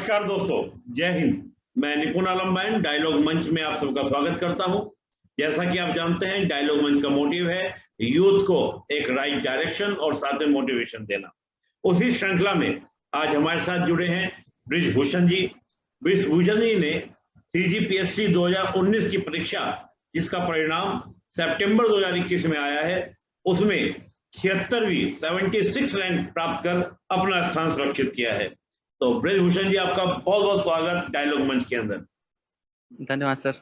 नमस्कार दोस्तों, जय हिंद। मैं निपुण आलम डायलॉग मंच में आप सबका स्वागत करता हूं। जैसा कि आप जानते हैं, डायलॉग मंच का मोटिव है यूथ को एक राइट डायरेक्शन और साथ में मोटिवेशन देना। उसी श्रृंखला में आज हमारे साथ जुड़े हैं ब्रिजभूषण जी। ब्रिजभूषण जी ने सीजीपीएससी 2019 की परीक्षा, जिसका परिणाम सितंबर 2021 में आया है, उसमें 76वीं 76 रैंक प्राप्त कर अपना स्थान सुरक्षित किया है। तो ब्रिजभूषण जी, आपका बहुत बहुत स्वागत डायलॉग मंच के अंदर। धन्यवाद सर।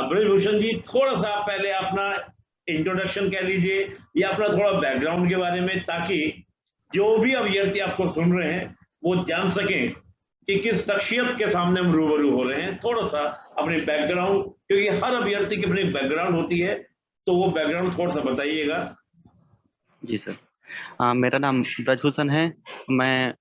ब्रिजभूषण जी, थोड़ा सा पहले अपना इंट्रोडक्शन कह लीजिए या अपना थोड़ा बैकग्राउंड के बारे में, ताकि जो भी अभ्यर्थी आपको सुन रहे हैं वो जान सकें कि किस शख्सियत के सामने हम रूबरू हो रहे हैं। थोड़ा सा अपने बैकग्राउंड, क्योंकि हर अभ्यर्थी की अपनी बैकग्राउंड होती है, तो वो बैकग्राउंड थोड़ा सा बताइएगा। जी सर, मेरा नाम ब्रजभूषण है। मैं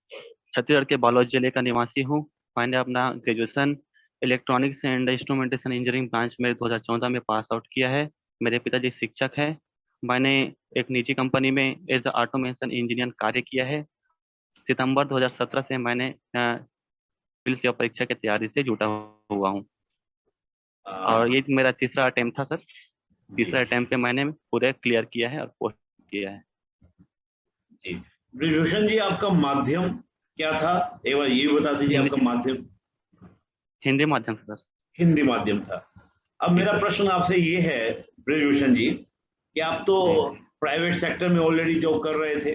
छत्तीसगढ़ के बालोद जिले का निवासी हूँ। मैंने अपना graduation electronics and instrumentation engineering branch में 2014 में पास आउट किया है। मेरे पिताजी शिक्षक हैं। मैंने एक निजी कंपनी में एज अ ऑटोमेशन इंजीनियर कार्य किया है। सितंबर 2017 से मैंने सिविल सेवा परीक्षा की तैयारी से जुटा हुआ हूँ और ये मेरा तीसरा अटेम्प्ट था सर। तीसरा अटेम्प्ट पे मैंने पूरे क्लियर किया है और पोस्ट किया है। जी, ब्रिजभूषण जी, आपका माध्यम क्या था? एक बार ये बता दीजिए। आपका माध्यम हिंदी माध्यम से सर। हिंदी माध्यम था। अब मेरा प्रश्न आपसे ये है ब्रिजभूषण जी, कि आप तो प्राइवेट सेक्टर में ऑलरेडी जॉब कर रहे थे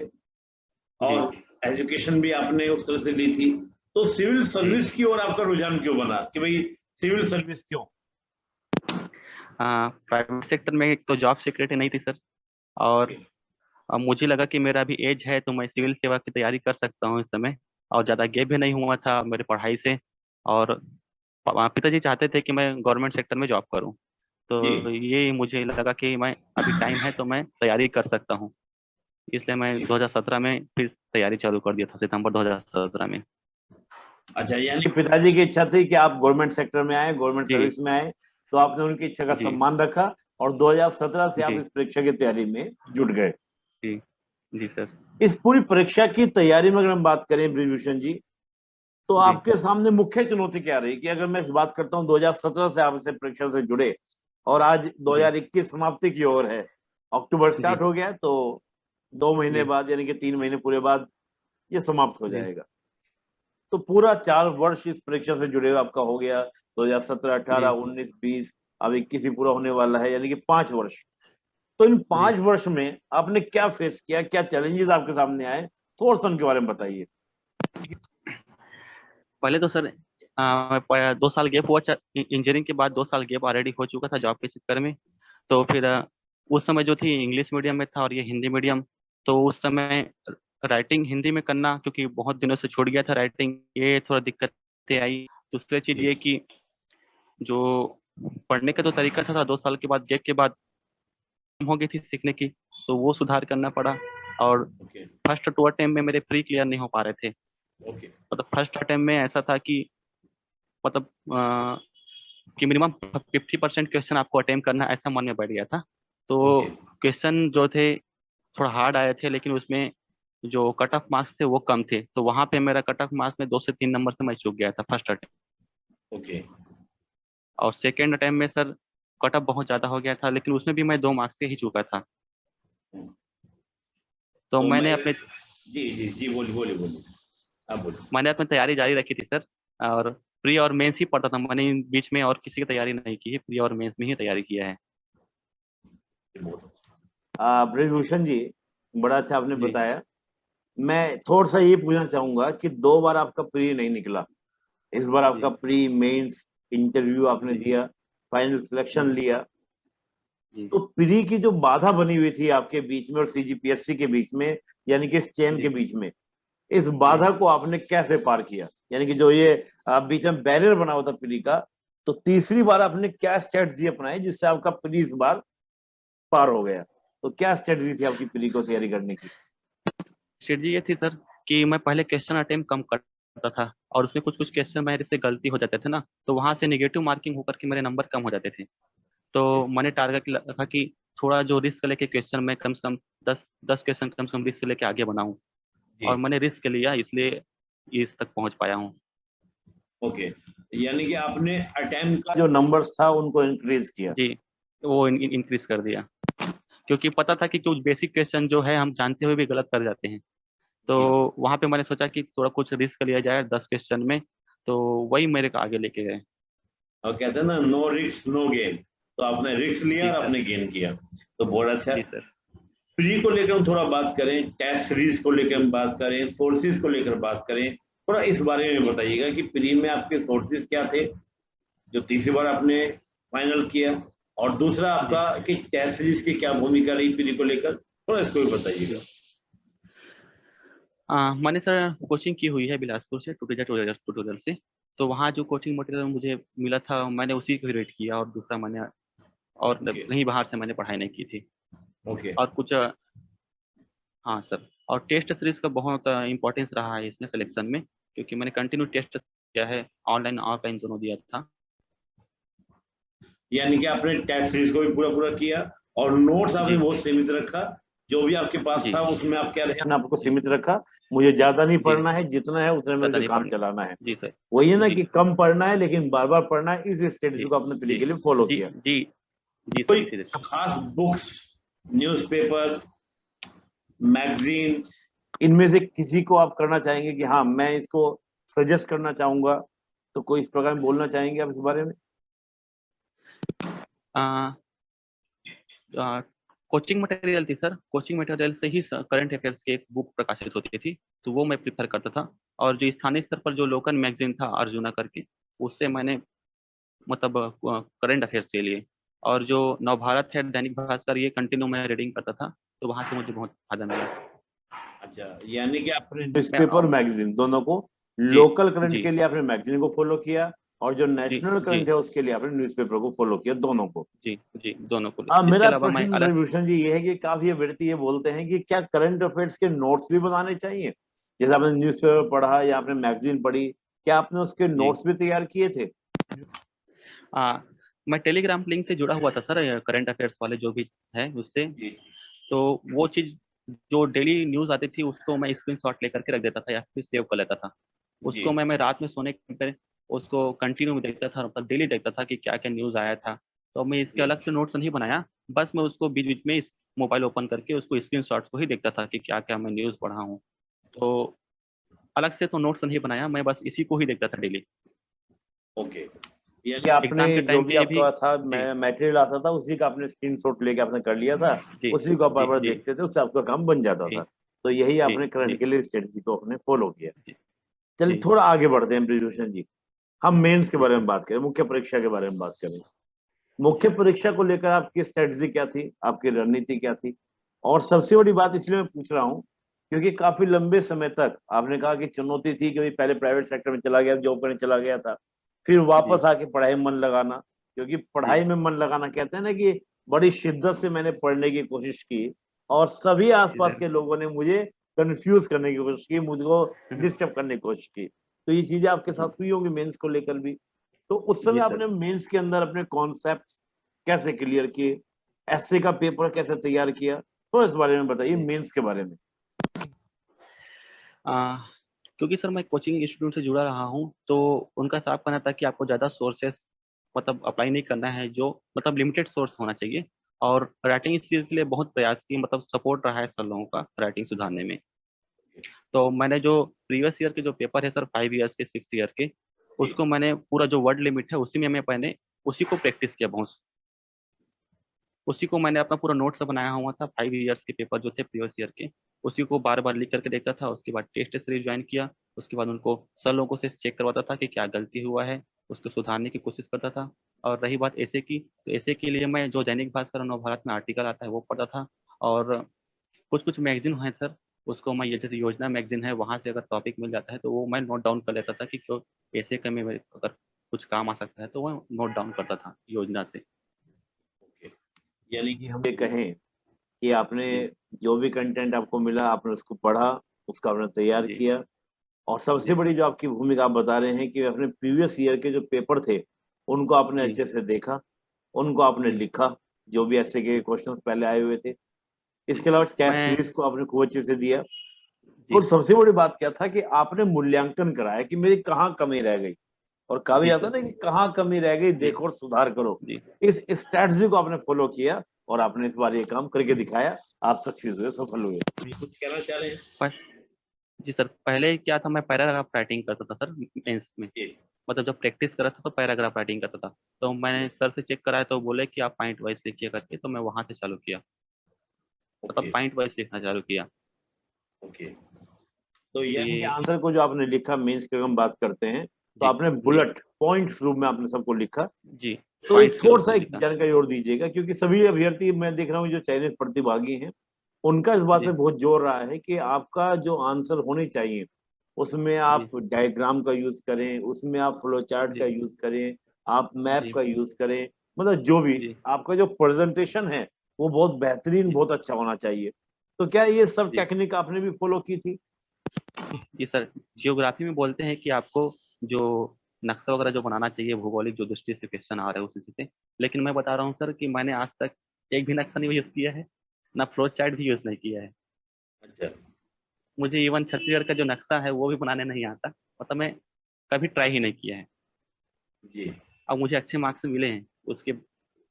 और एजुकेशन भी आपने उस तरह से ली थी, तो सिविल सर्विस की ओर आपका रुझान क्यों बना कि भाई सिविल सर्विस क्यों? प्राइवेट सेक्टर में एक तो जॉब सिक्योरिटी नहीं थी सर, और मुझे लगा कि मेरा अभी एज है तो मैं सिविल सेवा की तैयारी कर सकता हूँ इस समय, और ज़्यादा गैप भी नहीं हुआ था मेरी पढ़ाई से। और पिताजी चाहते थे कि मैं गवर्नमेंट सेक्टर में जॉब करूँ, तो ये मुझे लगा कि मैं अभी टाइम है तो मैं तैयारी कर सकता हूँ। इसलिए मैं 2017 में फिर तैयारी चालू कर दिया था, सितंबर 2017 में। अच्छा, यानी पिताजी की इच्छा थी कि आप गवर्नमेंट सेक्टर में आए, गवर्नमेंट सर्विस में आए, तो आपने उनकी इच्छा का सम्मान रखा और 2017 से आप इस परीक्षा की तैयारी में जुट गए। जी जी सर। इस पूरी परीक्षा की तैयारी में अगर हम बात करें ब्रिजभूषण जी, तो आपके सामने मुख्य चुनौती क्या रही? कि अगर मैं इस बात करता हूँ 2017 से आप इस परीक्षा से जुड़े और आज 2021 समाप्ति की ओर है, अक्टूबर स्टार्ट हो गया, तो 2 महीने बाद यानी कि 3 महीने पूरे बाद ये समाप्त हो जाएगा। तो पूरा 4 वर्ष इस परीक्षा से जुड़े हुए आपका हो गया। 2017, 18, 19, 20, अब 21 ही पूरा होने वाला है, यानी कि 5 वर्ष। तो इन 5 वर्ष में आपने क्या फेस किया, क्या चैलेंजेस आपके सामने आए, थोड़ा सा उनके बारे में बताइए। पहले तो सर 2 साल गैप हुआ। इंजीनियरिंग के बाद 2 साल गैप ऑलरेडी हो चुका था जॉब के चक्कर में। तो फिर उस समय जो थी इंग्लिश मीडियम में था और ये हिंदी मीडियम, तो उस समय राइटिंग हिंदी में करना, क्योंकि बहुत दिनों से छूट गया था राइटिंग, ये थोड़ा दिक्कतें आई। दूसरी चीज ये कि जो पढ़ने का तो तरीका था 2 साल के बाद गैप के बाद हो गई थी सीखने की, तो वो सुधार करना पड़ा। और फर्स्ट 2 अटेम्प्ट में मेरे प्री क्लियर नहीं हो पा रहे थे। मतलब फर्स्ट अटेम्प्ट में ऐसा था कि मतलब कि मिनिमम 50% क्वेश्चन आपको अटेम्प्ट करना, ऐसा मन में बैठ गया था। तो क्वेश्चन जो थे थोड़ा हार्ड आए थे, लेकिन उसमें जो कट ऑफ मार्क्स थे वो कम थे, तो वहां पे मेरा कट ऑफ मार्क्स में 2 से 3 नंबर से मैं चूक गया था फर्स्ट अटेम्प्ट। और सेकेंड अटेम्प्ट में सर कट ऑफ बहुत ज्यादा हो गया था, लेकिन उसमें भी मैं 2 मार्क्स से ही चूका था। तो मैंने अपने जी बोलिए आप बोलिए। मैंने अपनी तैयारी जारी रखी थी सर, और प्री और मेंस ही पढ़ता था। मैंने बीच में और किसी की तैयारी नहीं की है, प्री और मेंस में ही तैयारी किया है। ब्रिजभूषण जी, बड़ा अच्छा आपने बताया। मैं थोड़ा सा ये पूछना चाहूंगा कि 2 बार आपका प्री नहीं निकला, इस बार आपका प्री मेंस इंटरव्यू आपने दिया, फाइनल सिलेक्शन लिया, तो प्री की जो बाधा बनी हुई थी आपके बीच में और सीजीपीएससी के बीच में, यानी कि इस चेन के बीच में, इस बाधा को आपने कैसे पार किया? यानी कि जो ये बीच में बैरियर बना हुआ था प्री का, तो तीसरी बार आपने क्या स्ट्रेटजी अपनाई जिससे आपका प्री इस बार पार हो गया? तो क्या स्ट्रेटजी थी आपकी प्री को तैयारी करने की? स्ट्रेटजी ये थी सर कि मैं पहले क्वेश्चन अटेम्प्ट कम करता था, और उसमें कुछ कुछ क्वेश्चन मेरे से गलती हो जाते थे ना, तो वहां से नेगेटिव मार्किंग होकर के मेरे नंबर कम हो जाते थे। तो मैंने टारगेट रखा कि थोड़ा जो रिस्क लेके क्वेश्चन में कम से कम 10 क्वेश्चन कम से कम रिस्क लेके आगे बढ़ाऊं, और मैंने रिस्क लिया, इसलिए इस तक पहुंच पाया हूँ। ओके, यानी कि आपने अटेम्प्ट का जो नंबर्स था उनको इंक्रीज किया। जी, वो इंक्रीज कर दिया, क्योंकि पता था कि कुछ बेसिक क्वेश्चन जो है हम जानते हुए भी गलत कर जाते हैं। तो जी, वहां पे मैंने सोचा कि थोड़ा कुछ रिस्क लिया जाए 10 क्वेश्चन में, तो वही मेरे को आगे लेके गए। और कहते हैं ना, नो रिस्क नो गेन, तो आपने रिस्क लिया जी और सर। आपने गेन किया, तो बहुत अच्छा। जी सर। प्री को लेकर हम थोड़ा बात करें, टेस्ट सीरीज को लेकर हम बात करें, सोर्सेज को लेकर बात करें, थोड़ा इस बारे में जी बताइएगा कि प्री में आपके सोर्सेज क्या थे जो तीसरी बार आपने फाइनल किया, और दूसरा जी आपका कि टेस्ट सीरीज की क्या भूमिका रही प्री को लेकर, थोड़ा इसको भी बताइएगा। जी। मैंने सर कोचिंग की हुई है बिलासपुर से, ट्यूटोरियल से। तो वहाँ जो कोचिंग मटेरियल मुझे मिला था मैंने उसी को रेट किया, और दूसरा मैंने और ओके, कहीं बाहर से मैंने पढ़ाई नहीं की थी। ओके, और कुछ हाँ सर, और टेस्ट सीरीज का बहुत इंपॉर्टेंस रहा है इसमें सिलेक्शन में, क्योंकि मैंने कंटिन्यू टेस्ट किया है, ऑनलाइन ऑफलाइन दोनों दिया था। यानी कि आपने टेस्ट सीरीज को भी पूरा पूरा किया, और नोट्स आपने जी बहुत सीमित रखा, जो भी आपके पास जी था उसमें आप क्या रहे, आपको सीमित रखा, मुझे ज्यादा नहीं जी। पढ़ना है, जितना है उतने में ज़्यादा मुझे नहीं काम पढ़ना। चलाना है। जी सर। वही है ना जी कि कम पढ़ना है लेकिन बार बार पढ़ना है, इस स्ट्रेटजी जी को आपने प्री जी के लिए फॉलो जी किया। जी। जी सर, कोई इसी तरह। खास बुक्स, न्यूज़पेपर, मैगजीन, इनमें से किसी को आप करना चाहेंगे कि हाँ मैं इसको सजेस्ट करना चाहूंगा, तो कोई इस प्रकार में बोलना चाहेंगे आप इस बारे में? कोचिंग मटेरियल थी सर, कोचिंग मटेरियल से ही करंट अफेयर्स की एक बुक प्रकाशित होती थी, तो वो मैं प्रिफर करता था। और जो स्थानीय स्तर पर जो लोकल मैगजीन था अर्जुना करके, उससे मैंने मतलब करंट अफेयर्स के लिए। और जो नवभारत है, दैनिक भास्कर, ये कंटिन्यू मैं रीडिंग करता था, तो वहां से मुझे बहुत फायदा मिला। अच्छा, यानी कि आपने मैं न्यूज़पेपर मैगजीन दोनों को, जी लोकल करंट जी के लिए आपने मैगजीन को फॉलो किया, और जो जी नेशनल जी करंट है उसके लिए आपने न्यूज़पेपर को फॉलो किया, दोनों को। जी जी, दोनों को। इसके मेरा अलावा मैं प्रश्न अलग। भूषण जी ये है कि काफी व्यक्ति ये बोलते हैं कि क्या करंट अफेयर्स के नोट्स भी बनाने चाहिए? जैसे आपने न्यूज़पेपर पढ़ा या आपने मैगजीन पढ़ी, क्या आपने उसके जी नोट्स भी तैयार किए थे? आ, मैं टेलीग्राम लिंक से जुड़ा हुआ था सर, करंट अफेयर्स वाले जो भी है उससे। जी, तो वो चीज जो डेली न्यूज आती थी उसको मैं स्क्रीनशॉट लेकर के रख देता था या फिर सेव कर लेता था। जी, उसको मैं रात में सोने के पहले उसको कंटिन्यू देखता था, मतलब डेली देखता था कि क्या क्या न्यूज आया था। तो मैं इसके जी। अलग से नोट्स नहीं बनाया, बस मैं उसको बीच बीच में इस मोबाइल ओपन करके उसको स्क्रीनशॉट्स को ही देखता था कि क्या क्या मैं न्यूज पढ़ा हूँ। तो अलग से तो नोट्स नहीं बनाया, मैं बस इसी को ही देखता था डेली। ओके, यानी कि आपने एग्जाम के जो टाइम भी पे भी। आपका था जी मटेरियल आता था उसी का आपने स्क्रीनशॉट लेके आपने कर लिया था, जी उसी को आप बार जी बार जी देखते थे, उससे आपका काम बन जाता जी था। तो यही जी आपने जी करंट के लिए स्ट्रेटजी को आपने फॉलो किया। जी चलिए जी थोड़ा आगे बढ़ते हैं ब्रिजभूषण जी, हम मेंस के जी बारे में सर। बात करें, मुख्य परीक्षा के बारे में बात करें। मुख्य जी परीक्षा को लेकर आपकी स्ट्रेटजी क्या थी, आपकी रणनीति क्या थी? और सबसे बड़ी बात इसलिए मैं पूछ रहा हूँ क्योंकि काफी लंबे समय तक आपने कहा कि चुनौती थी, क्योंकि पहले प्राइवेट सेक्टर में चला गया, जॉब करने चला गया था, फिर जी वापस आके पढ़ाई में मन लगाना, क्योंकि जी पढ़ाई में मन लगाना कहते हैं ना कि बड़ी शिद्दत से मैंने पढ़ने की कोशिश की, और सभी जी आसपास सर। के लोगों ने मुझे कंफ्यूज करने की कोशिश की, मुझको डिस्टर्ब करने की कोशिश की। तो ये चीजें आपके साथ हुई होंगी मेंस को लेकर भी। तो उस समय जी सर। आपने मेंस के अंदर अपने कॉन्सेप्ट्स कैसे क्लियर किए, एसए का पेपर कैसे तैयार किया, तो इस बारे में बताइए, जी। मेंस के बारे में। आ, क्योंकि सर मैं कोचिंग इंस्टीट्यूट से जुड़ा रहा हूँ, तो उनका साफ कहना था कि आपको ज़्यादा सोर्सेस मतलब अप्लाई नहीं करना है, जो मतलब लिमिटेड सोर्स होना चाहिए। और राइटिंग इस चीज़ के लिए बहुत प्रयास की, मतलब सपोर्ट रहा है सर लोगों का राइटिंग सुधारने में। तो मैंने जो प्रीवियस ईयर के जो पेपर है सर, 5 ईयर्स के 6 ईयर के, जी, उसको मैंने पूरा जो वर्ड लिमिट है उसी में मैं पहले उसी को प्रैक्टिस किया बहुत। उसी को मैंने अपना पूरा नोट्स बनाया हुआ था, 5 ईयर्स के पेपर जो थे प्रीवियस ईयर के, उसी को बार बार लिख करके देखता था। उसके बाद टेस्ट सीरीज ज्वाइन किया। उसके बाद उनको सर लोगों से चेक करवाता था कि क्या गलती हुआ है, उसको सुधारने की कोशिश करता था। और रही बात ऐसे की, तो ऐसे के लिए मैं जो दैनिक भास्कर और नवभारत में आर्टिकल आता है वो पढ़ता था। और कुछ कुछ मैगजीन है सर, उसको मैं ये जैसे योजना मैगजीन है, वहां से अगर टॉपिक मिल जाता है तो वो मैं नोट डाउन कर लेता था कि क्यों ऐसे में अगर कुछ काम आ सकता है तो वो नोट डाउन करता था योजना से। ओके, यानी कि हम ये कहें कि आपने जी जो भी कंटेंट आपको मिला आपने उसको पढ़ा, उसका आपने तैयार जी किया, और सबसे जी बड़ी जो आपकी भूमिका आप बता रहे हैं कि अपने प्रीवियस ईयर के जो पेपर थे उनको आपने जी अच्छे से देखा, उनको आपने जी लिखा, जो भी ऐसे के क्वेश्चंस पहले आए हुए थे। इसके अलावा टेस्ट मैं। सीरीज को आपने खूब अच्छे से दिया, जी और सबसे बड़ी बात क्या था कि आपने मूल्यांकन कराया कि मेरी कहाँ कमी रह गई। और कहा भी जी जाता सर। है ना कि कहाँ कमी रह गई जी देखो और सुधार करो। जी इस स्ट्रैटेजी को आपने फॉलो किया और आपने इस बार ये काम करके दिखाया, आप सक्सेस हुए, सफल हुए। ये कुछ कहना चाह रहे हैं? जी सर, पहले क्या था, मैं पैराग्राफ राइटिंग करता था सर मेंस में। जी मतलब जब प्रैक्टिस कर रहा था तो पैराग्राफ राइटिंग करता था। तो मैंने जी। सर से चेक कराया तो बोले कि आप पॉइंट वाइज लिखिए करके, तो मैं वहां से चालू किया। मतलब ओके पॉइंट वाइज लिखना चालू किया। ओके। तो तो यानी कि ये आंसर को जो आपने लिखा मेंस की हम बात करते हैं, तो जी आपने जी बुलेट पॉइंट्स रूप में आपने सबको लिखा। जी तो एक पॉइंट्स के थोड़ा रूप सा में एक लिखा। जानकारी और दीजिएगा, क्योंकि सभी अभ्यर्थी मैं देख रहा हूँ जो चयनित प्रतिभागी हैं, उनका इस बात पे जी बहुत जोर रहा है कि आपका जो आंसर होने चाहिए उसमें जी आप डायग्राम का यूज करें, उसमें आप फ्लो चार्ट का जी यूज करें, आप मैप जी का यूज करें, मतलब जो भी जी आपका जो प्रेजेंटेशन है वो बहुत बेहतरीन, जी बहुत अच्छा होना चाहिए। तो क्या ये सब जी टेक्निक आपने भी फॉलो की थी? जी सर, जियोग्राफी में बोलते हैं कि आपको जो नक्शा वगैरह जो बनाना चाहिए, भूगोलिक जो दृष्टि से क्वेश्चन आ रहा है उसी से। लेकिन मैं बता रहा हूँ सर कि मैंने आज तक एक भी नक्शा नहीं यूज किया है, ना फ्लो चार्ट भी यूज नहीं किया है। अच्छा। मुझे इवन छत्तीसगढ़ का जो नक्शा है वो भी बनाने नहीं आता। मतलब मैं कभी ट्राई ही नहीं किया है। जी। अब मुझे अच्छे मार्क्स मिले हैं उसके,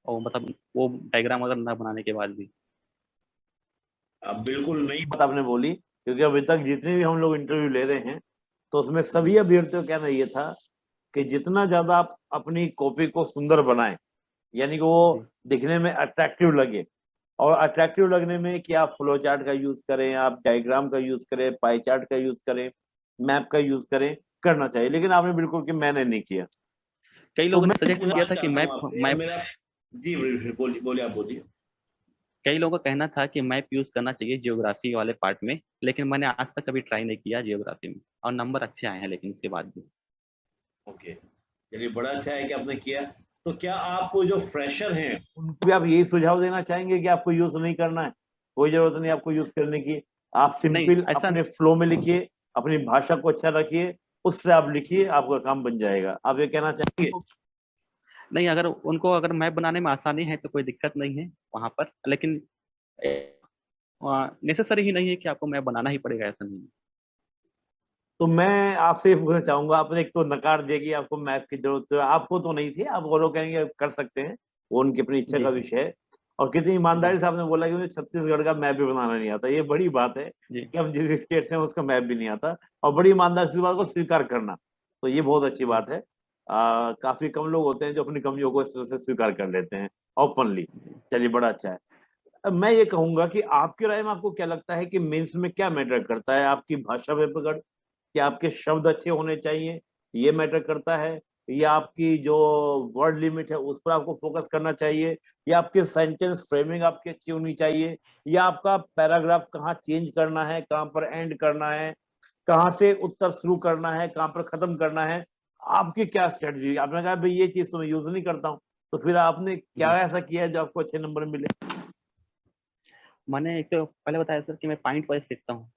और मतलब वो डायग्राम वगैरह ना बनाने के बाद भी। अब बिल्कुल नई बात आपने बोली, क्योंकि अभी तक जितने भी हम लोग इंटरव्यू ले रहे हैं तो उसमें सभी अभ्यर्थियों का कहना ये था कि जितना ज्यादा आप अपनी कॉपी को सुंदर बनाएं, यानी कि वो जी दिखने में अट्रैक्टिव लगे, और अट्रैक्टिव लगने में कि आप फ्लो चार्ट का यूज करें, आप डायग्राम का यूज करें, पाई चार्ट का यूज करें, मैप का यूज करें, करना चाहिए। लेकिन आपने बिल्कुल कि मैंने नहीं किया। कई तो लोगों मैं ने सजेस्ट किया पूछना था कि चाहता हूँ मैप आपसे, अब मैप मेरा जी बोलिए बोलिए बोलिए, आप बोलिए। कई लोगों का कहना था कि मैप यूज करना चाहिए जियोग्राफी वाले पार्ट में। लेकिन मैंने आज तक कभी ट्राई नहीं किया जियोग्राफी में, और नंबर अच्छे आए हैं लेकिन उसके बाद भी। ओके, चलिए बड़ा अच्छा है कि आपने किया। तो क्या आप जो फ्रेशर हैं उनको भी आप यही सुझाव देना चाहेंगे कि आपको यूज नहीं करना है, कोई जरूरत नहीं आपको यूज करने की, आप नहीं सिंपल ऐसा अपने फ्लो में लिखिए, अपनी भाषा को अच्छा रखिए, उससे आप लिखिए, आपका काम बन जाएगा, आप ये कहना चाहेंगे? नहीं, अगर उनको अगर मैप बनाने में आसानी है तो कोई दिक्कत नहीं है वहां पर। लेकिन नेसेसरी ही नहीं है कि आपको मैप बनाना ही पड़ेगा, ऐसा नहीं है। तो मैं आपसे ये पूछना चाहूंगा, आपने एक तो नकार दिया कि आपको मैप की जरूरत है, आपको तो नहीं थी, आप और लोग कहेंगे कर सकते हैं, वो उनकी अपनी इच्छा जी का विषय है। और कितनी जी ईमानदारी से आपने बोला कि मुझे छत्तीसगढ़ का मैप भी बनाना नहीं आता, ये बड़ी बात है जी कि हम जिस स्टेट से हैं उसका मैप भी नहीं आता, और बड़ी ईमानदारी से इस बात को स्वीकार करना, तो ये बहुत अच्छी जी बात है। काफी कम लोग होते हैं जो अपनी कमियों को इस तरह से स्वीकार कर लेते हैं ओपनली। चलिए बड़ा अच्छा है। अब मैं ये कहूंगा कि आपकी राय में आपको क्या लगता है कि मेंस में क्या मैटर करता है, आपकी भाषा पे पकड़, क्या आपके शब्द अच्छे होने चाहिए, ये मैटर करता है, या आपकी जो वर्ड लिमिट है उस पर आपको फोकस करना चाहिए, या आपकी सेंटेंस फ्रेमिंग आपकी अच्छी होनी चाहिए, या आपका पैराग्राफ कहाँ चेंज करना है, कहाँ पर एंड करना है, कहाँ से उत्तर शुरू करना है, कहाँ पर खत्म करना है, आपकी क्या स्ट्रेटजी? आपने कहा भाई ये चीज तो मैं यूज नहीं करता हूँ, तो फिर आपने क्या जी ऐसा किया है जो आपको अच्छे नंबर मिले? मैंने एक तो पहले बताया सर कि मैं पॉइंट वाइज लिखता हूँ।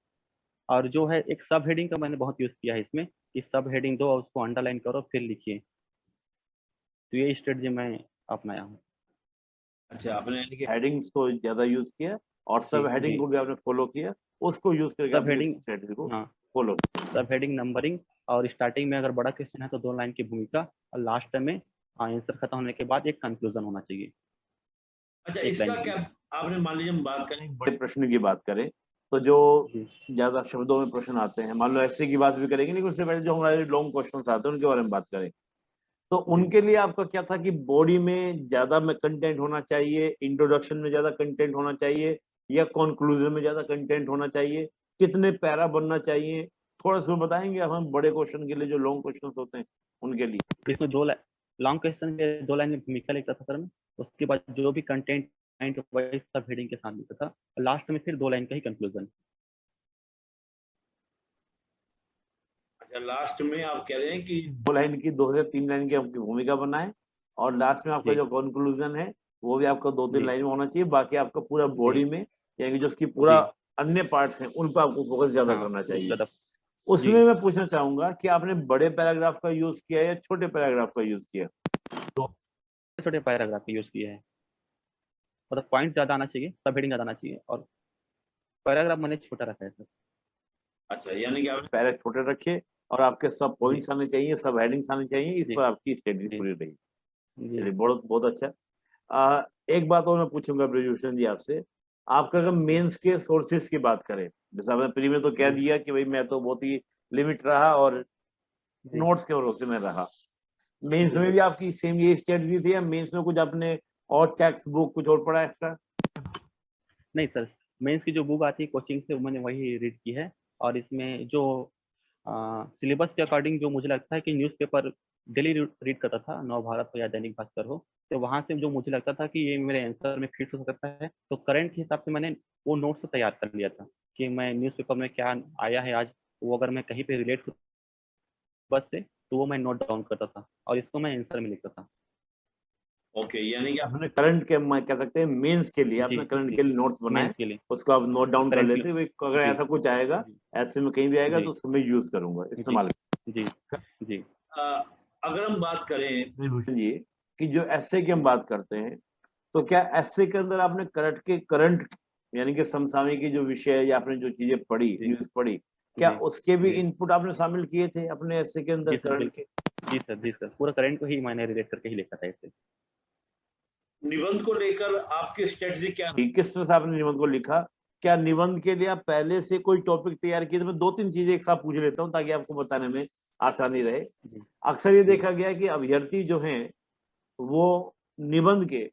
और जो है एक सब हेडिंग का मैंने बहुत यूज किया है इसमें, कि सब हेडिंग दो और उसको अंडरलाइन करो फिर लिखिए। तो ये स्ट्रेटजी मैं अपनाया हूँ। अच्छा, आपने यानी कि हेडिंग्स को ज्यादा यूज किया और जी सब हेडिंग जी को भी आपने फॉलो किया, उसको यूज करके सब आपने इस हेडिंग, स्ट्रेटजी को हाँ, फॉलो सब हेडिंग नंबरिंग। और स्टार्टिंग में अगर बड़ा क्वेश्चन है तो 2 लाइन की भूमिका, और लास्ट में आंसर खत्म होने के बाद एक कंक्लूजन होना चाहिए, अच्छा, 1 लाइन इसका की। क्या, आपने मान लीजिए हम बात करें बड़े प्रश्न की बात करें, तो जो जी ज्यादा शब्दों में प्रश्न आते हैं, मान लो ऐसे की बात भी करेंगे, लेकिन उससे पहले जो हमारे लॉन्ग क्वेश्चन आते हैं उनके बारे में बात करें, तो जी उनके लिए आपका क्या था कि बॉडी में ज्यादा में कंटेंट होना चाहिए, इंट्रोडक्शन में ज्यादा कंटेंट होना चाहिए, या कंक्लूजन में ज्यादा कंटेंट होना चाहिए, कितने पैरा बनना चाहिए, थोड़ा सा बताएंगे आप हम बड़े क्वेश्चन के लिए, जो लॉन्ग क्वेश्चन होते हैं उनके लिए? इसमें 2 लाइन, लॉन्ग क्वेश्चन के 2 लाइन में भूमिका लिखता था सर मैं। उसके बाद जो भी कंटेंट पॉइंट वाइज सब हेडिंग के साथ लिखता था, और लास्ट में फिर 2 लाइन का ही कंक्लूजन। अच्छा, लास्ट में आप कह रहे हैं कि 2 लाइन की, 2 से 3 लाइन की आपकी भूमिका बनाए, और लास्ट में आपका जी जो कंक्लूजन है वो भी आपका 2-3 लाइन जी में होना चाहिए, बाकी आपका पूरा जी बॉडी में, यानी कि जो उसकी पूरा जी अन्य पार्ट्स हैं उन पर आपको फोकस ज्यादा हाँ, करना वो चाहिए। ज़्यादा। जी, उसमें मैं पूछना चाहूंगा कि आपने बड़े पैराग्राफ का यूज किया या छोटे पैराग्राफ का यूज किया? तो छोटे पैराग्राफ का यूज़ किया है। मतलब पॉइंट ज़्यादा आना चाहिए, सब हेडिंग ज़्यादा आना चाहिए, और पैराग्राफ मैंने छोटा रखा है सर। अच्छा, यानी कि आपने पैरा छोटे रखे और आपके सब पॉइंट्स आने चाहिए, सब हेडिंग्स आने चाहिए, इस जी। पर आपकी स्ट्रेटजी जी। पूरी रही। जी। चलिए बहुत बहुत अच्छा। एक बात और मैं पूछूंगा ब्रजभूषण जी आपसे, आपका अगर मेंस के सोर्सेज की बात करें, जैसे आपने प्री में तो कह जी। दिया कि भाई मैं तो बहुत ही लिमिट रहा और जी। नोट्स के भरोसे में रहा, मेंस जी। में भी आपकी सेम ये स्ट्रेटजी थी या मेंस में कुछ आपने और टेक्स्ट बुक कुछ और पढ़ा एक्स्ट्रा? नहीं सर, मेंस की जो बुक आती है कोचिंग से, वो मैंने वही रीड की है। और इसमें जो सिलेबस के अकॉर्डिंग जो मुझे लगता है कि न्यूज़पेपर डेली रीड करता था, नवभारत हो या दैनिक भास्कर हो, तो वहाँ से जो मुझे लगता था कि ये मेरे आंसर में फिट हो सकता है, तो करंट के हिसाब से मैंने वो नोट्स तैयार कर लिया था कि मैं न्यूज़पेपर में क्या आया है आज, वो अगर मैं कहीं पे रिलेट हो बस से, तो वो मैं नोट डाउन करता था और इसको मैं आंसर में लिखता था। ओके, यानी कि आपने करंट के मैं कह सकते हैं मेंस के लिए जी। आपने करंट जी। के लिए नोट्स बनाए, मेंस के लिए उसको आप नोट डाउन कर करंट के लेते लिए। हुए अगर जी। ऐसा कुछ आएगा, जी। ऐसे में कहीं भी आएगा जी। तो उसको मैं यूज करूंगा, जी। इस्तेमाल। जी। जी। अ, अगर हम बात करें ब्रजभूषण जी कि जो एस्से की हम बात करते हैं, तो क्या एस्से के अंदर आपने करंट यानी कि समसामयिक की जो विषय या आपने जो चीजें पढ़ी, जी। न्यूज़ पढ़ी, क्या जी। उसके भी जी। इनपुट आपने शामिल किए थे अपने एस्से के अंदर जी सर, करंट बिल्कुल। के? जी सर, जी सर, पूरा करंट को ही मैंने रिलेट करके ही लिखा था इससे। निबंध को लेकर आपकी स्ट्रेटजी क्या थी? किस तरह से आपने निबंध को लिखा? क्या निबंध के लिए आप पहले से कोई टॉपिक तैयार किए थे? मैं 2-3 चीजें एक साथ पूछ लेता हूँ ताकि आपको बताने में आसानी रहे। जी। अक्सर ये जी। देखा गया है कि अभ्यर्थी जो हैं, वो निबंध के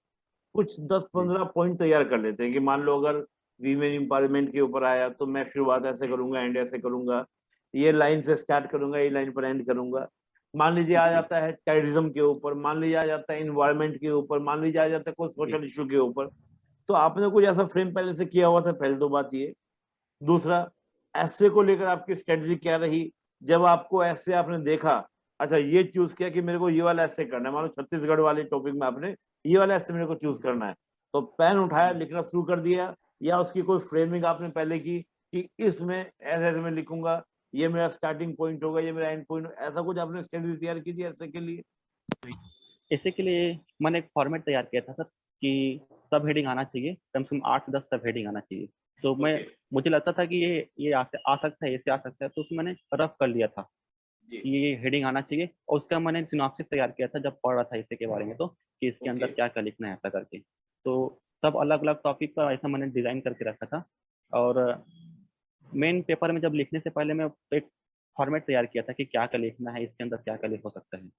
कुछ जी। 10-15 पॉइंट तैयार कर लेते हैं कि मान लो अगर वीमेन एम्पावरमेंट के ऊपर आया तो मैं शुरुआत ऐसे करूंगा, एंड ऐसे करूंगा, ये लाइन से स्टार्ट करूंगा, ये लाइन पर एंड करूंगा। मान लीजिए आ जी। जाता है टेररिज्म के ऊपर, मान लीजिए आ जाता है इन्वायरमेंट के ऊपर, मान लीजिए आ जाता है कोई जी। सोशल इशू के ऊपर, तो आपने कुछ ऐसा फ्रेम पहले से किया हुआ था? पहले तो बात ये। दूसरा, एस्से को लेकर आपकी स्ट्रेटजी क्या रही? जब आपको एस्से आपने देखा, अच्छा ये चूज़ किया कि मेरे को ये वाला एस्से करना है, मान लो छत्तीसगढ़ वाले टॉपिक में आपने ये वाला एस्से मेरे को चूज़ करना है, तो पेन उठाया, जी। लिखना शुरू कर दिया या उसकी कोई फ्रेमिंग आपने पहले की कि इसमें ऐसे-ऐसे मैं लिखूँगा, ये मेरा स्टार्टिंग पॉइंट होगा, ये मेरा एंड पॉइंट, ऐसा कुछ आपने स्ट्रेटजी तैयार की थी एस्से के लिए? इसी के लिए मैंने एक फॉर्मेट तैयार किया था सर कि सब हेडिंग आना चाहिए, कम से कम 8 से 10 सब हेडिंग आना चाहिए। तो मैं ओके, मुझे लगता था कि ये आ सकता है, ऐसे आ सकता है, तो उसमें मैंने रफ कर लिया था जी, कि ये हेडिंग आना चाहिए और उसका मैंने सिनॉप्सिस तैयार किया था जब पढ़ रहा था इसी के बारे में, तो कि इसके ओके, अंदर क्या-क्या लिखना है ऐसा करके। तो सब अलग-अलग टॉपिक का ऐसा मैंने डिज़ाइन करके रखा था और मेन पेपर में जब लिखने से पहले मैं एक फॉर्मेट तैयार किया था कि क्या-क्या लिखना है, इसके अंदर क्या-क्या लिख हो सकता है।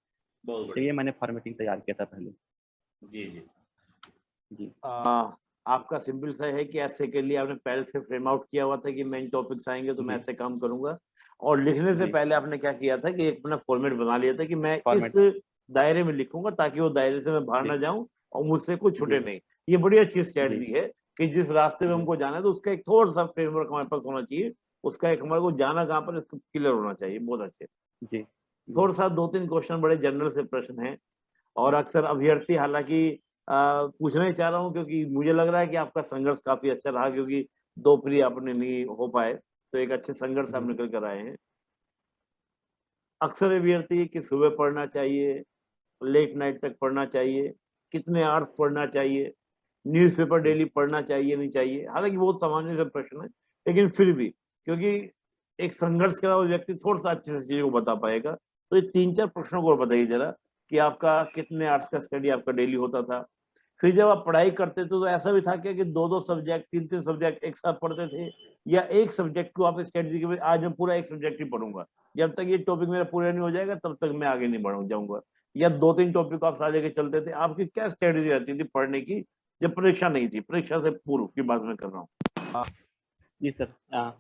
बहुत तो ये बढ़िया। मैंने फॉर्मेटिंग तैयार किया था पहले। जी, जी। जी। आपका सिंपल सा है कि ऐसे के लिए आपने पहले से फ्रेम आउट किया हुआ था कि मेन टॉपिक्स आएँगे तो मैं जी। ऐसे काम करूँगा और लिखने से जी। पहले आपने क्या किया था कि एक अपना फॉर्मेट बना लिया था कि मैं इस फॉर्मेट। दायरे में लिखूँगा ताकि वो दायरे से मैं बाहर जी। ना जाऊँ और मुझसे कुछ छूटे जी। नहीं। ये बड़ी अच्छी जी। स्ट्रैटेजी है कि जिस रास्ते में जी। हमको जाना है तो उसका एक थोड़ा-सा फ्रेमवर्क हमारे पास होना चाहिए। उसका एक हमारे को जाना कहाँ पर इसको क्लियर होना चाहिए। बहुत अच्छे। जी। जी। थोड़ा-सा 2-3 क्वेश्चन बड़े जनरल से प्रश्न हैं और अक्सर अभ्यर्थी हालाँकि पूछना ही चाह रहा हूँ क्योंकि मुझे लग रहा है कि आपका संघर्ष काफ़ी अच्छा रहा क्योंकि 2 प्री आपने नहीं हो पाए, तो एक अच्छे संघर्ष आप जी। निकल कर आए हैं। अक्सर अभ्यर्थी कि सुबह पढ़ना चाहिए, लेट नाइट तक पढ़ना चाहिए, कितने आवर्स पढ़ना चाहिए, न्यूज़पेपर जी। डेली पढ़ना चाहिए, नहीं चाहिए? हालाँकि बहुत सामान्य सा प्रश्न है, लेकिन फिर भी क्योंकि एक संघर्ष करा हुआ व्यक्ति थोड़ा-सा अच्छे से चीज़ों को बता पाएगा। तो ये 3-4 प्रश्नों को और बताइए ज़रा कि आपका कितने आवर्स का स्टडी आपका डेली होता था? फिर जब आप पढ़ाई करते थे तो ऐसा भी था क्या कि 2-2 सब्जेक्ट, 3-3 सब्जेक्ट एक साथ पढ़ते थे? या एक सब्जेक्ट को आप स्ट्रेटजी के आज मैं पूरा एक सब्जेक्ट ही पढ़ूँगा, जब तक ये टॉपिक मेरा पूरा नहीं हो जाएगा तब तक मैं आगे नहीं बढ़ जाऊँगा? या 2-3 टॉपिक को आप साथ लेके चलते थे? आपकी क्या स्ट्रेटजी रहती थी पढ़ने की जब परीक्षा नहीं थी? परीक्षा से पूर्व की बात मैं कर रहा हूँ। जी सर,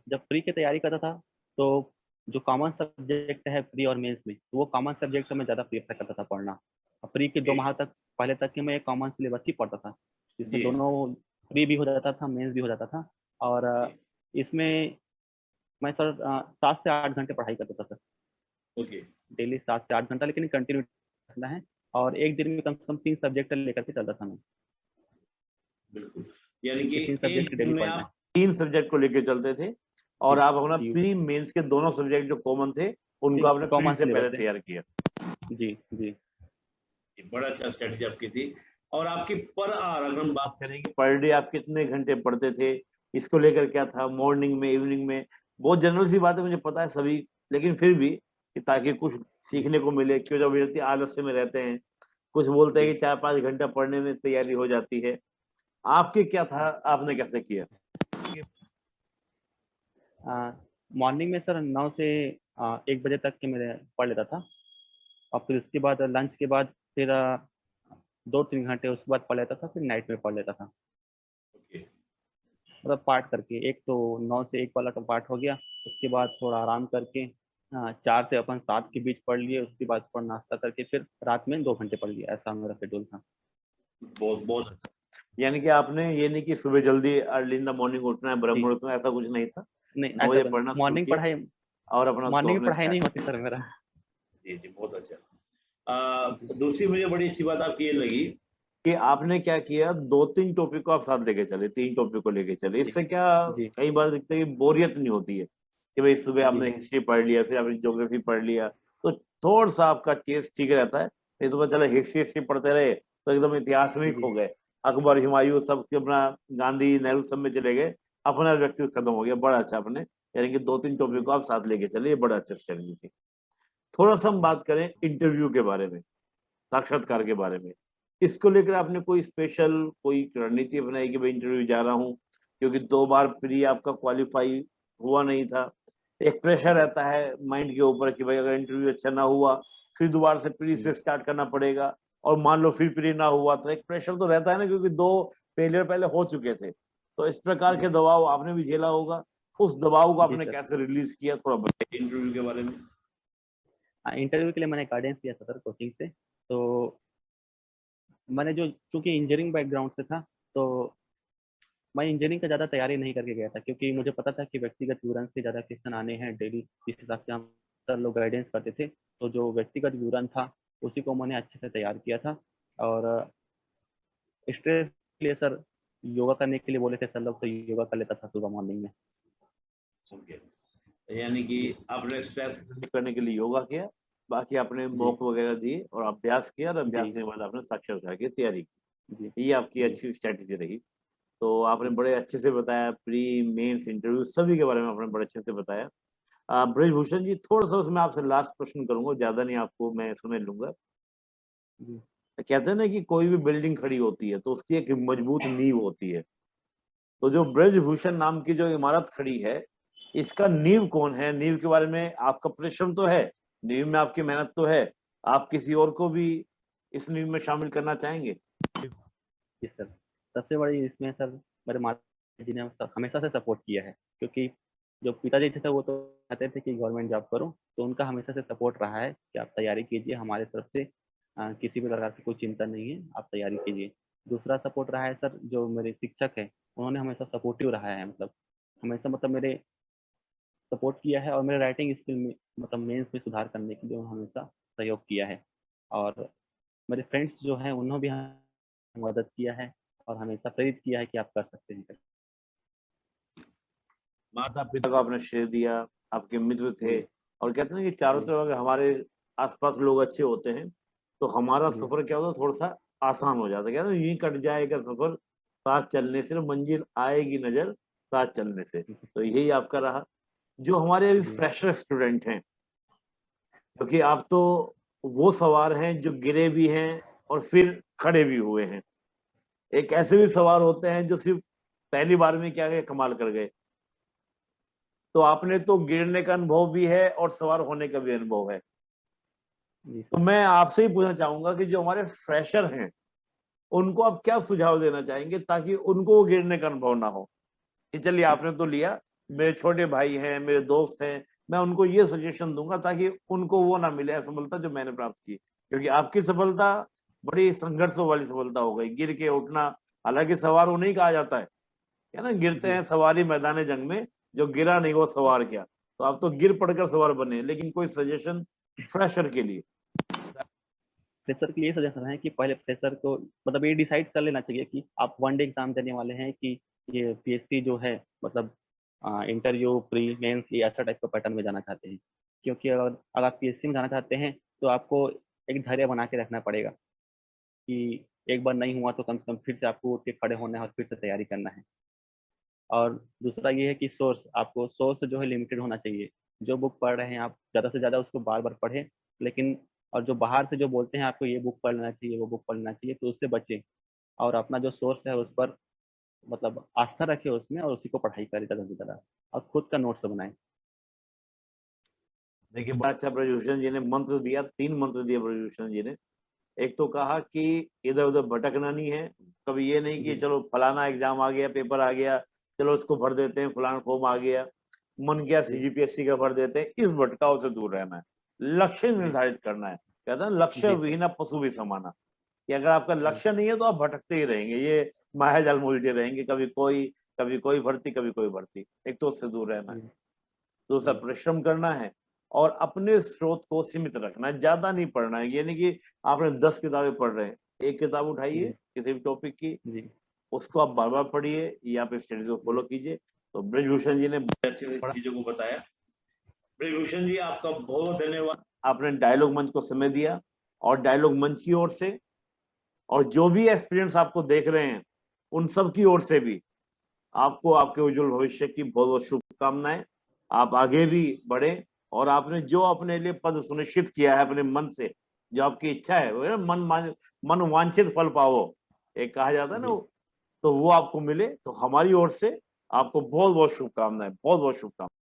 जब प्री की तैयारी करता था तो जो कॉमन सब्जेक्ट है प्री और मेंस में, तो वो कॉमन सब्जेक्ट मैं ज़्यादा प्रेफ़र करता था पढ़ना। और प्री के 2 जी, माह तक पहले तक के मैं कॉमन सिलेबस ही पढ़ता था। इसमें जी, दोनों प्री भी हो जाता था, मेंस भी हो जाता था और जी, इसमें मैं सर 7 से 8 घंटे पढ़ाई करता था सर। ओके, डेली 7 से 8 घंटा, लेकिन कंटिन्यू रखना है और एक दिन में कम से कम 3 सब्जेक्ट लेकर के चलता था मैं, बिल्कुल। यानी कि कि 3 एक सब्जेक्ट दिन डेली में पढ़ना आप है। 3 सब्जेक्ट को लेके चलते थे जी। और आप अपना जी। प्री मेंस के दोनों सब्जेक्ट जो कॉमन थे, उनको जी, आपने प्री कॉमन से सिलेबस पहले है। तैयार किया। जी। जी। ये बड़ा अच्छा स्ट्रैटेजी आपकी थी और आपकी पर आवर अगर हम बात करेंगे पर डे आप कितने घंटे पढ़ते थे? इसको लेकर क्या था मॉर्निंग में, इवनिंग में? बहुत जनरल सी बात है मुझे पता है सभी लेकिन फिर भी कि ताकि कुछ सीखने को मिले, क्यों जब व्यक्ति आलस्य में रहते हैं, कुछ बोलते हैं कि 4-5 घंटा पढ़ने में तैयारी हो जाती है। आपके क्या था, आपने कैसे किया? मॉर्निंग में सर 9 से 1 बजे तक के मैं पढ़ लेता था, और फिर उसके बाद लंच के बाद फिर 2-3 घंटे उसके बाद पढ़ लेता था, फिर नाइट में पढ़ लेता था। मतलब पार्ट करके, एक तो 9 से 1 वाला तो पार्ट हो गया, उसके बाद थोड़ा आराम करके 4 से अपन 7 के बीच पढ़ लिए, उसके बाद थोड़ा नाश्ता करके फिर रात में 2 घंटे पढ़ लिया, ऐसा मेरा शेड्यूल था। बहुत बहुत अच्छा। यानी कि आपने ये नहीं कि सुबह जल्दी अर्ली इन द मॉर्निंग उठना है, ब्रह्म जी, मुहूर्त में, ऐसा कुछ नहीं था। नहीं 9 ऐसा बजे तो नहीं, पढ़ना शुरू मॉर्निंग किया पढ़ाई, और अपना उसको मॉर्निंग में आपने पढ़ाई नहीं स्टार्ट होती किया। सर मेरा। जी, जी, बहुत अच्छा। जी, दूसरी मुझे बड़ी अच्छी बात आपकी ये लगी कि आपने क्या किया, 2-3 टॉपिक को आप साथ लेके चले, 3 टॉपिक को लेके चले। जी, इससे क्या जी, कई बार दिखता है कि बोरियत नहीं होती है, कि भई सुबह जी, आपने हिस्ट्री पढ़ लिया, फिर आपने ज्योग्राफी पढ़ लिया, तो थोड़ा-सा आपका टेस्ट ठीक रहता है। नहीं तो पता चला हिस्ट्री पढ़ते रहे, तो एकदम इतिहास में ही जी, खो गए। अकबर, हुमायूँ सब के अपना गांधी, नेहरू सब में चले गए, अपना व्यक्तित्व खत्म हो गया। बड़ा अच्छा आपने, यानी कि 2-3 टॉपिक जी, को आप साथ लेके चले, ये बड़ा अच्छा स्ट्रेटजी थी। थोड़ा-सा हम बात करें इंटरव्यू के बारे में, साक्षात्कार के बारे में। इसको लेकर आपने कोई स्पेशल कोई रणनीति अपनाई कि भाई इंटरव्यू जा रहा हूँ, क्योंकि 2 बार प्री आपका क्वालीफाई हुआ नहीं था। एक प्रेशर रहता है माइंड के ऊपर कि भाई अगर इंटरव्यू अच्छा ना हुआ, फिर दोबारा से प्री से जी, स्टार्ट करना पड़ेगा, और मान लो फिर प्री ना हुआ तो एक प्रेशर तो रहता है ना, क्योंकि 2 फेलियर पहले हो चुके थे। तो इस प्रकार जी, के दबाव आपने भी झेला होगा। उस दबाव को जी आपने सर। कैसे रिलीज़ किया, थोड़ा बताइए इंटरव्यू के बारे में? इंटरव्यू के लिए मैंने गाइडेंस लिया था सर कोचिंग से। तो मैंने जो, चूँकि इंजीनियरिंग बैकग्राउंड से था, तो मैं इंजीनियरिंग का ज़्यादा तैयारी नहीं करके गया था, क्योंकि मुझे पता था कि व्यक्तिगत विवरण से ज़्यादा क्वेश्चन आने हैं डेली, इस हिसाब से हम सर लोग गाइडेंस करते थे। तो जो व्यक्तिगत विवरण था, उसी को मैंने अच्छे से तैयार किया था। और स्ट्रेस के लिए सर योगा करने के लिए बोले थे सर लोग, तो योगा कर लेता था सुबह मॉर्निंग में। ओके। यानी कि जी, आपने स्ट्रेस रिलीफ करने के लिए योगा किया, बाकी आपने जी, मॉक वगैरह दिए और अभ्यास किया, और जी, अभ्यास के बाद आपने साक्षात्कार की तैयारी जी, की। ये आपकी जी, अच्छी स्ट्रैटेजी रही। तो आपने जी, बड़े अच्छे से बताया, प्री, मेंस, इंटरव्यू सभी के बारे में आपने बड़े अच्छे से बताया। ब्रजभूषण जी, थोड़ा-सा उसमें आपसे लास्ट प्रश्न करूँगा, ज़्यादा नहीं आपको मैं समय लूँगा। जी, कहते हैं ना कि कोई भी बिल्डिंग खड़ी होती है, तो उसकी एक मजबूत नींव होती है। तो जो ब्रजभूषण नाम की जो इमारत खड़ी है, इसका नींव कौन है? नींव के बारे में आपका परिश्रम तो है, नींव में आपकी मेहनत तो है। आप किसी और को भी इस नींव में शामिल करना चाहेंगे? जी सर। सबसे बड़ी इसमें सर मेरे माताजी ने हमेशा से सपोर्ट किया है, क्योंकि जो पिताजी थे वो तो चाहते थे कि गवर्नमेंट जॉब करो, तो उनका हमेशा से सपोर्ट रहा है कि आप तैयारी कीजिए, हमारे तरफ से किसी भी प्रकार की कोई चिंता नहीं है, आप तैयारी कीजिए। दूसरा सपोर्ट रहा है सर, जो मेरे शिक्षक हैं, उन्होंने हमेशा सपोर्टिव रहा है, मतलब हमेशा, मतलब मेरे सपोर्ट किया है, और मेरे राइटिंग स्किल में, मतलब मेंस में सुधार करने के लिए उन्होंने हमेशा सहयोग किया है। और मेरे फ्रेंड्स जो हैं उन्होंने भी मदद किया है, और हमेशा प्रेरित किया है कि आप कर सकते हैं करके। माता-पिता को आपने श्रेय दिया, आपके मित्र थे, जी, और कहते हैं ना कि चारों जी, तरफ अगर हमारे आस-पास लोग अच्छे होते हैं, तो हमारा जी, सफ़र क्या होता है, थोड़ा-सा आसान हो जाता है। कहते हैं यूँ ही कट जाएगा सफ़र, साथ चलने से, मंजिल आएगी नज़र साथ चलने से। जी, तो यही आपका रहा। जो हमारे अभी जी, फ्रेशर स्टूडेंट हैं, क्योंकि आप तो वो सवार हैं जो गिरे भी हैं और फिर खड़े भी हुए हैं। एक ऐसे भी सवार होते हैं जो सिर्फ़ पहली बार में क्या है कमाल कर गए। तो आपने तो गिरने का अनुभव भी है और सवार होने का भी अनुभव है। जी तो सर। मैं आपसे ही पूछना चाहूँगा कि जो हमारे फ्रेशर हैं, उनको आप क्या सुझाव देना चाहेंगे ताकि उनको वो गिरने का अनुभव ना हो? कि चलिए आपने तो लिया, मेरे छोटे भाई हैं, मेरे दोस्त हैं, मैं उनको ये सजेशन दूँगा ताकि उनको वो ना मिले असफलता जो मैंने प्राप्त की। क्योंकि आपकी सफलता बड़ी संघर्षों वाली सफलता हो गई, गिर के उठना, हालाँकि सवार वो नहीं कहा जाता है ना? गिरते जी, हैं सवारी मैदान जंग में, जो गिरा नहीं वो सवार क्या। तो आप तो गिर पड़कर सवार बने, लेकिन कोई सजेशन फ्रेशर के लिए? फ्रेशर के लिए सजेशन है कि पहले फ्रेशर को, मतलब ये डिसाइड कर लेना चाहिए कि आप वन डे एग्ज़ाम देने वाले हैं, कि ये पीएससी जो है, मतलब इंटरव्यू, प्री, मेंस, ये ऐसा टाइप का पैटर्न में जाना चाहते हैं। क्योंकि अगर आप पीएससी में जाना चाहते हैं, तो आपको एक धैर्य बना के रखना पड़ेगा कि एक बार नहीं हुआ तो कम से कम फिर से आपको उठ के खड़े होना है और फिर से तैयारी करना है। और दूसरा ये है कि सोर्स, आपको सोर्स जो है लिमिटेड होना चाहिए। जो बुक पढ़ रहे हैं आप ज़्यादा से ज़्यादा उसको बार-बार पढ़ें। लेकिन और जो बाहर से जो बोलते हैं आपको ये बुक पढ़ना चाहिए, वो बुक पढ़ना चाहिए, तो उससे बचें और अपना जो सोर्स है उस पर मतलब आस्था रखें उसमें और उसी को पढ़ाई करें ज़्यादा से ज़्यादा और खुद का नोट्स बनाएँ। देखिए, बड़ा अच्छा ब्रजभूषण जी ने मंत्र दिया, 3 मंत्र दिए ब्रजभूषण जी ने। एक तो कहा कि इधर-उधर भटकना नहीं है, कभी ये नहीं कि जी, चलो फलाना एग्ज़ाम आ गया, पेपर आ गया, चलो इसको भर देते हैं, फलाना फॉर्म आ गया, मन किया जी, सीजीपीएससी का भर देते हैं, इस भटकाव से दूर रहना है। लक्ष्य जी, निर्धारित करना है। कहते हैं लक्ष्य जी सर। विहीन पशु भी समाना, कि अगर आपका जी, लक्ष्य नहीं है तो आप भटकते ही रहेंगे, ये मायाजाल में उलझे रहेंगे, कभी कोई भर्ती, कभी कोई भर्ती। एक तो उससे दूर रहना है। जी, दूसरा जी, परिश्रम करना है और अपने स्रोत को सीमित रखना है, ज़्यादा नहीं पढ़ना है। ये नहीं कि आपने 10 किताबें पढ़ रहे हैं, एक किताब उठाइए जी, किसी भी टॉपिक की, जी, उसको आप बार-बार पढ़िए या आप स्टडीज़ को जी, फॉलो कीजिए। तो ब्रजभूषण जी ने बड़ी अच्छी चीज़ों को बताया। ब्रजभूषण जी आपका बहुत धन्यवाद। आपने डायलॉग मंच को समय दिया और डायलॉग मंच की ओर से और जो भी एस्पिरेंट्स आपको देख रहे हैं, उन सब की ओर से भी आपको आपके उज्जवल भविष्य की बहुत-बहुत शुभकामनाएँ। आप आगे भी बढ़ें और आपने जो अपने लिए पद सुनिश्चित किया है अपने मन से, जो आपकी इच्छा है, वो है ना मन वांछित फल पावो, एक कहा जाता है ना जी। वो, तो वो आपको मिले। तो हमारी ओर से आपको बहुत-बहुत शुभकामनाएँ, बहुत-बहुत शुभकामनाएँ।